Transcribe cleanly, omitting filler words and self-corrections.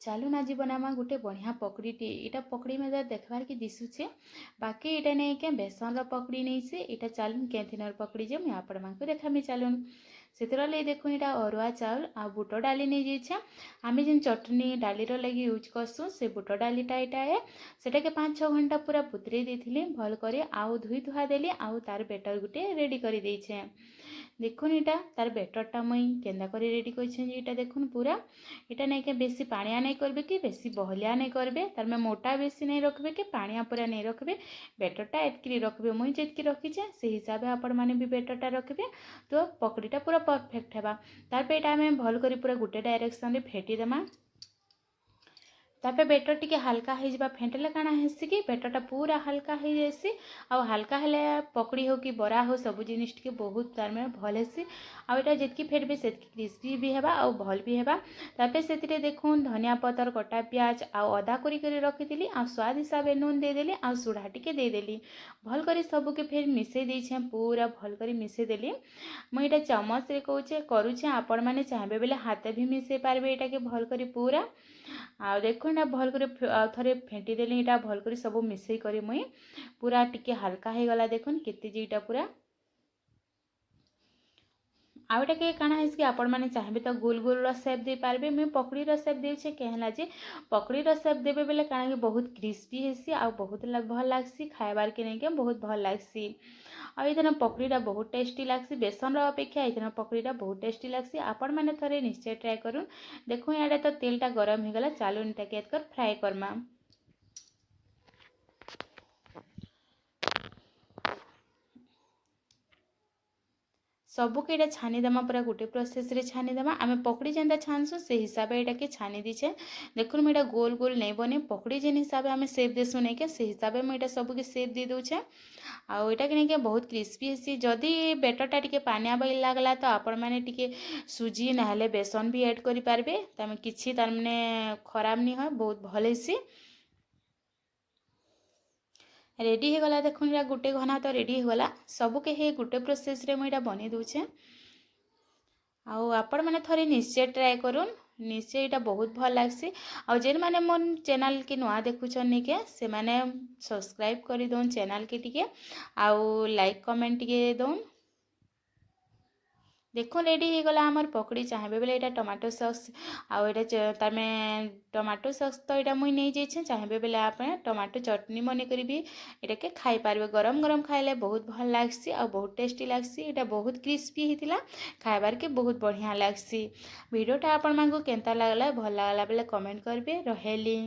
चालून आज बनामा गोटे बढ़िया पकड़ीटे। इटा पकड़ी में देखबार के दिशुचे, बाकी इटा नहीं क्या बेसन पकड़ी नहीं से। इटा चालून कैथिनर पकड़ी जे मुझे आपण मानक देखामी। चालून से देखुन इटा अरुआ चाउल आ बुट डाली नहीं जाइछे। आमे जेन चटनी डाली लगी यूज करसुँ से बुट डालीटा इटा है। सेटा के 5-6 घंटा पूरा पुतरे देथिले भल करे। आउ धुई धुआ देली आउ तार बेटर गुटे रेडी करी देइछे। देखुन इटा तार बेटरटा मुई केंदा करी रेडी करछे। इटा देखुन पूरा इटा नहीं के बेसी पानिया नहीं करबे कि बेसी बहलिया नहीं करबे। तार में मोटा बेसी नहीं रखबे कि पानिया पूरा नहीं रखबे। बेटरटा एतकी रखबे मुई जेतकी रखीछे से हिसाब से आपण माने भी बेटरटा रखबे तो पकड़ीटा पूरा परफेक्ट हेबा। तार पे इटा आमे भल करी पूरा गुटे डायरेक्शन रे फेटी देमा। तापर बेटर टिके हल्का हो जावा फेंटले काना हेसी कि बेटरटा पूरा हल्का हो जासी। आ हल्का हेले पकड़ी हो कि बरा हो सब जिनिस टिके बहुत तार में भल हेसी। आ एटा जेतकी फेटबे सेतकी क्रिस्पी भी हेबा आ भल भी हेबा। तापर सेतिरे देखुन धनिया पतर कटा प्याज आ अदा करी रखिथिली आ स्वाद हिसाब से नून दे देली आ सुढ़ा टिके दे देली। भल करी सब के फिर मिसई देछे पूरा भल करी मिसई देली। मुई एटा चम्मच रे कहूचे करूचे आपण माने चाहबे बेले हाथ भी मिसई पारबे। एटा के भल करी पूरा आ देखो ना भल कर थे फेंटी देली। इटा भल कर सब मिसई करी मुई पूरा टिके हल्का हो गला। देखुन केते जीटा पूरा आउटा के काना है कि आपण माने चाहबे तो गोल गोल रो शेप दे पारबे। मुई पकड़ी रो शेप देछे कहला जे पकड़ी रो शेप देबे बेले काना कि बहुत क्रिस्पी हेसी आ बहुत भल लागसी खाइबार के नहीं के बहुत भल लागसी। आ इथन पकड़ीटा बहुत टेस्टी लागसी बेसन रो अपेक्षा इथन पकड़ीटा बहुत टेस्टी लागसी। आपण माने थरे निश्चय ट्राई करूँ। देखो याडे तो तेलटा गरम हो गला चालू इटा के कर फ्राई करमा। सबू के छानीदेमा पूरा गोटे प्रोसेस रे छानीदेमा। आमे पकड़ी जेनता छानसु से हिसाब से के छानी दीछे। देखुन मुझे गोल गोल नहीं बने पकड़ी जेन हिसाब से आमे सेप देसु नहीं के से हिसाब से मुझे सब के सेप दे दूचे। आउ एटा के नहीं के बहुत क्रिस्पी हेसी। जदि बेटरटा टिके पानिया बइल लागला तो आपण माने टिके सुजी ना बेसन भी ऐड करि पारबे। तमे किछि तार माने खराब नहीं हो बहुत भल हेसी। रेडी हो गला देखुन या गुटे घना तो रेडी हो गला सबू के हे गुटे प्रोसेस रे मुझे बनी दूचे। आउ आपण माने थरे निश्चय ट्राई करूँ निश्चय इटा बहुत भल लागसी। आ जेन माने मोर चैनल के नुआ देखुछन के से माने सब्सक्राइब करि दोन चैनल के टिके आउ लाइक कमेंट टिके दोन। देखो रेडी हो गला आमर पकड़ी चाहबे बेले एटा टमाटो सॉस आउ एटा तामे टमाटो सॉस तो एटा मुई नहीं जाइछे चाहबे बेले आपने टमाटो चटनी मने करी भी एटा के खाई पारबे। गरम गरम खाइले बहुत भल लागसी आ बहुत टेस्टी लागसी। एटा बहुत क्रिस्पी हितिला खाइबार के बहुत बढ़िया लागसी। वीडियोटा आपण मानकु केनता लागला भल लागला बेले कमेंट करबे रहेली।